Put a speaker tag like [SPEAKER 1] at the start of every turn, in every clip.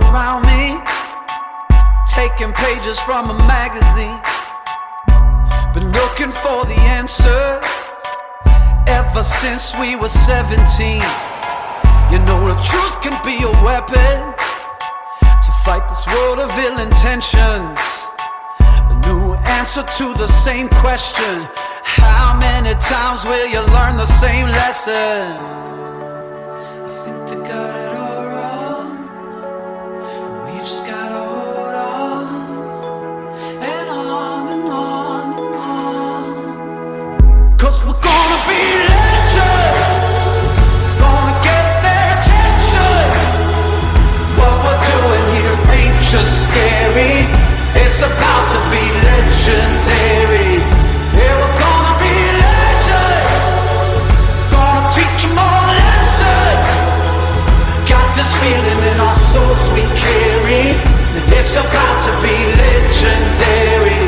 [SPEAKER 1] around me, taking pages from a magazine. Been looking for the answers ever since we were 17. You know the truth can be a weapon to fight this world of ill intentions. A new answer to the same question: how many times will you learn the same lesson? I think they got it all wrong. We just gotta hold on and on and on and on. 'Cause we're gonna be legends, gonna get their attention. What we're doing here ain't just scary, it's about to be legendary. Yeah, we're gonna be legends, gonna teach them all a lesson. Got this feeling in our souls we carry, it's about to be legendary.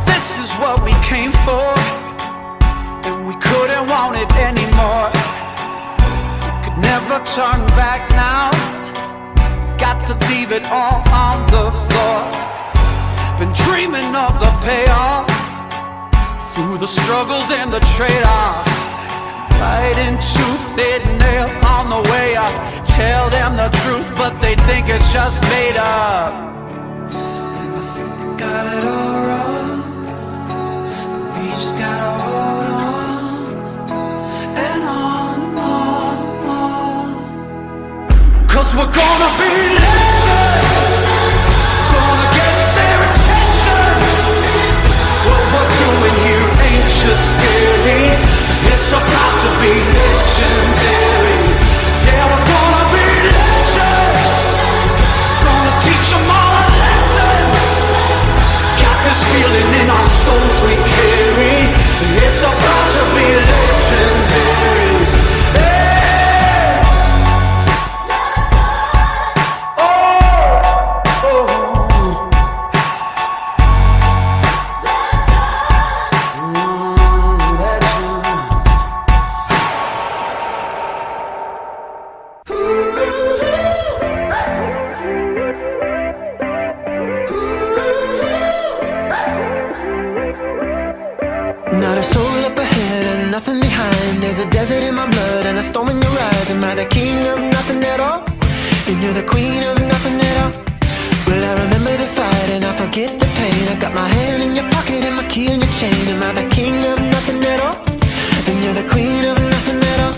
[SPEAKER 1] This is what we came for, and we couldn't want it anymore. We could never turn back now, got to leave it all on the floor. Been dreaming of the payoff, through the struggles and the trade-offs. Fighting tooth and nail on the way up. Tell them the truth, but they think it's just made up. And I think they got it all wrong, but we just gotta hold on and on and on and on. 'Cause we're gonna be legends, gonna get their attention. What we're doing here ain't just scary, it's about to be legendary. Yeah, we're gonna be legends, gonna teach them all a lesson. Got this feeling in our souls we carry, it's about to be legendary. Hey! Oh, oh.
[SPEAKER 2] Not a soul up ahead and nothing behind. There's a desert in my blood and a storm in your eyes. Am I the king of nothing at all? And you're the queen of nothing at all. Well, I remember the fight and I forget the pain. I got my hand in your pocket and my key in your chain. Am I the king of nothing at all? And you're the queen of nothing at all.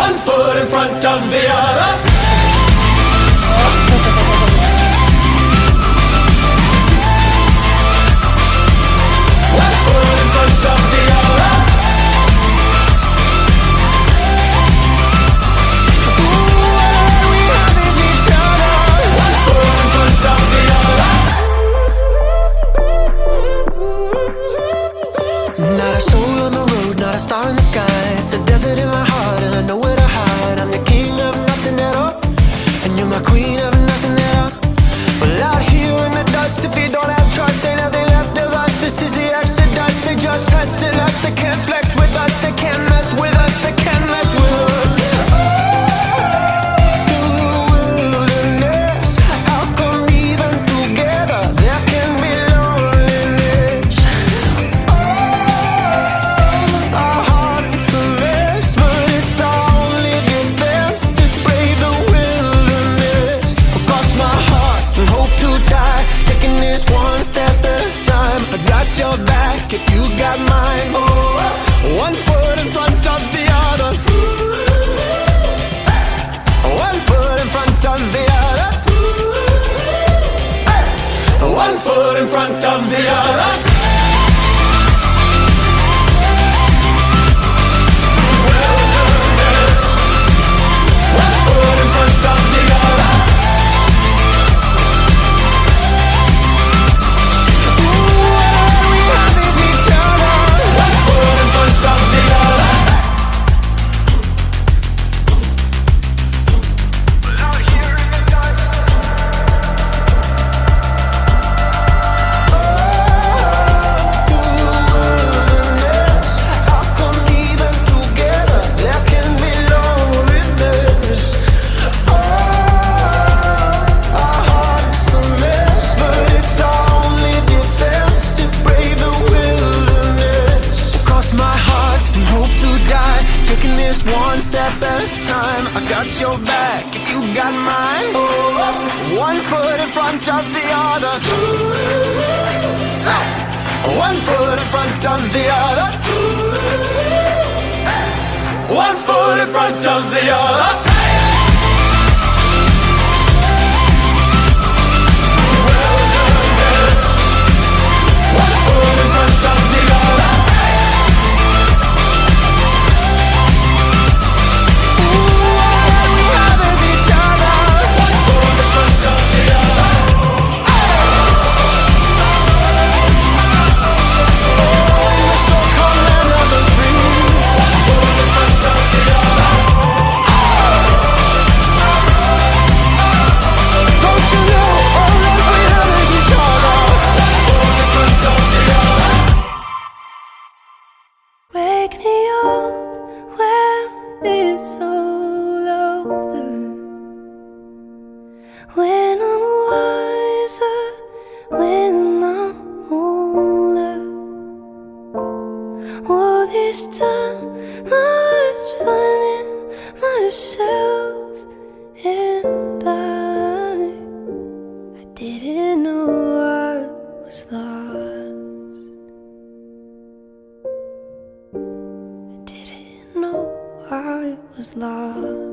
[SPEAKER 3] One foot in front of the other.
[SPEAKER 2] step at a time. I got your back if you got mine. One foot in front of the other. One foot in front of the other. One foot in front of the other.
[SPEAKER 3] Wake me up when it's all over, when I'm wiser, when I'm older. All this time I was finding myself, and I didn't know I was lost. I was lost.